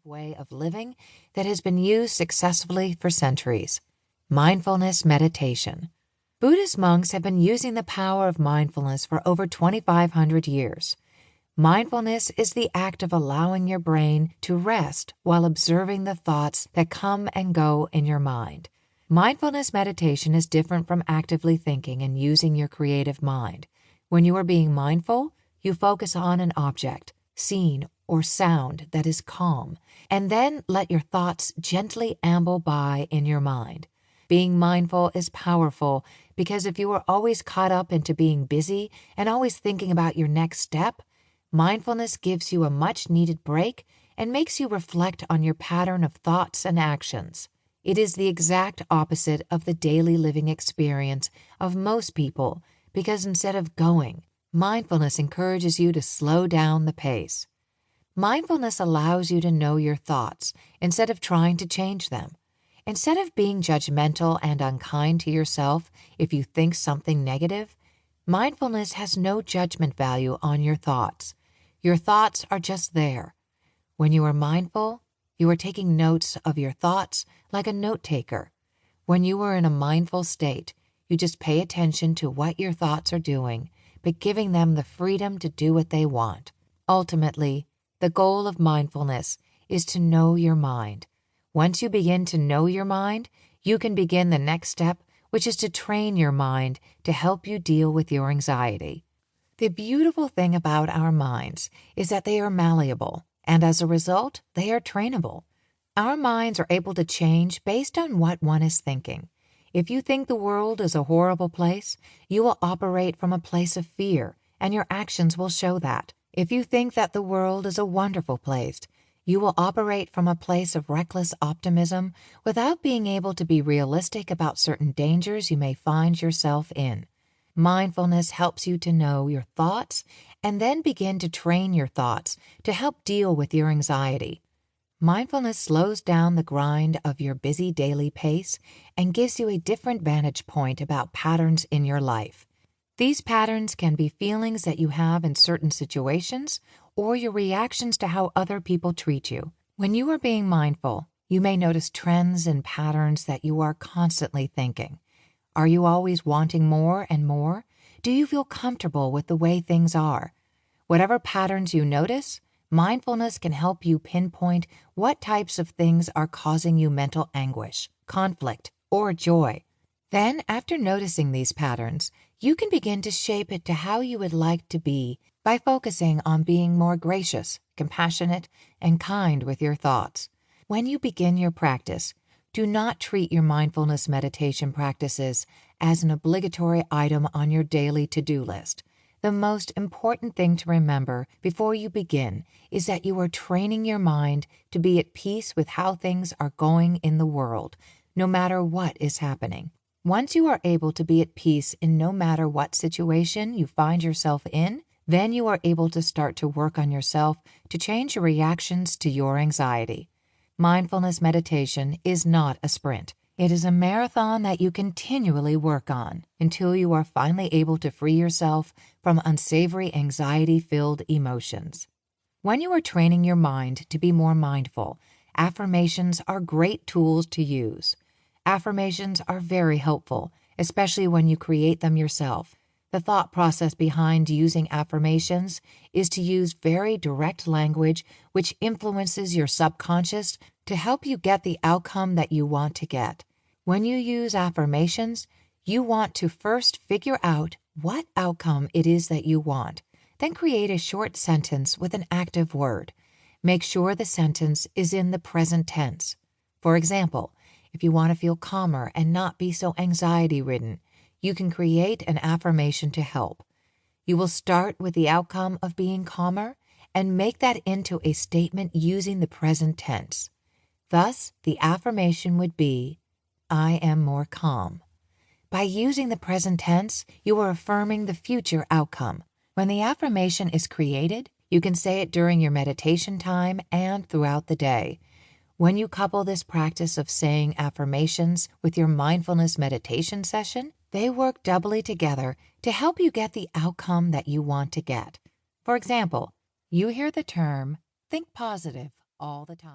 meditative way of living that has been used successfully for centuries. Mindfulness meditation. Buddhist monks have been using the power of mindfulness for over 2,500 years. Mindfulness is the act of allowing your brain to rest while observing the thoughts that come and go in your mind. Mindfulness meditation is different from actively thinking and using your creative mind. When you are being mindful, you focus on an object, scene, or sound that is calm, and then let your thoughts gently amble by in your mind. Being mindful is powerful because if you are always caught up into being busy and always thinking about your next step, mindfulness gives you a much-needed break and makes you reflect on your pattern of thoughts and actions. It is the exact opposite of the daily living experience of most people because instead of going, mindfulness encourages you to slow down the pace. Mindfulness allows you to know your thoughts instead of trying to change them. Instead of being judgmental and unkind to yourself if you think something negative, mindfulness has no judgment value on your thoughts. Your thoughts are just there. When you are mindful, you are taking notes of your thoughts like a note-taker. When you are in a mindful state, you just pay attention to what your thoughts are doing, but giving them the freedom to do what they want. Ultimately, the goal of mindfulness is to know your mind. Once you begin to know your mind, you can begin the next step, which is to train your mind to help you deal with your anxiety. The beautiful thing about our minds is that they are malleable, and as a result, they are trainable. Our minds are able to change based on what one is thinking. If you think the world is a horrible place, you will operate from a place of fear, and your actions will show that. If you think that the world is a wonderful place, you will operate from a place of reckless optimism without being able to be realistic about certain dangers you may find yourself in. Mindfulness helps you to know your thoughts and then begin to train your thoughts to help deal with your anxiety. Mindfulness slows down the grind of your busy daily pace and gives you a different vantage point about patterns in your life. These patterns can be feelings that you have in certain situations or your reactions to how other people treat you. When you are being mindful, you may notice trends and patterns that you are constantly thinking. Are you always wanting more and more? Do you feel comfortable with the way things are? Whatever patterns you notice, mindfulness can help you pinpoint what types of things are causing you mental anguish, conflict, or joy. Then, after noticing these patterns, you can begin to shape it to how you would like to be by focusing on being more gracious, compassionate, and kind with your thoughts. When you begin your practice, do not treat your mindfulness meditation practices as an obligatory item on your daily to-do list. The most important thing to remember before you begin is that you are training your mind to be at peace with how things are going in the world, no matter what is happening. Once you are able to be at peace in no matter what situation you find yourself in, then you are able to start to work on yourself to change your reactions to your anxiety. Mindfulness meditation is not a sprint. It is a marathon that you continually work on until you are finally able to free yourself from unsavory anxiety-filled emotions. When you are training your mind to be more mindful, affirmations are great tools to use. Affirmations are very helpful, especially when you create them yourself. The thought process behind using affirmations is to use very direct language which influences your subconscious to help you get the outcome that you want to get. When you use affirmations, you want to first figure out what outcome it is that you want, then create a short sentence with an active word. Make sure the sentence is in the present tense. For example, if you want to feel calmer and not be so anxiety-ridden, you can create an affirmation to help. You will start with the outcome of being calmer and make that into a statement using the present tense. Thus, the affirmation would be, I am more calm. By using the present tense, you are affirming the future outcome. When the affirmation is created, you can say it during your meditation time and throughout the day. When you couple this practice of saying affirmations with your mindfulness meditation session, they work doubly together to help you get the outcome that you want to get. For example, you hear the term, think positive all the time.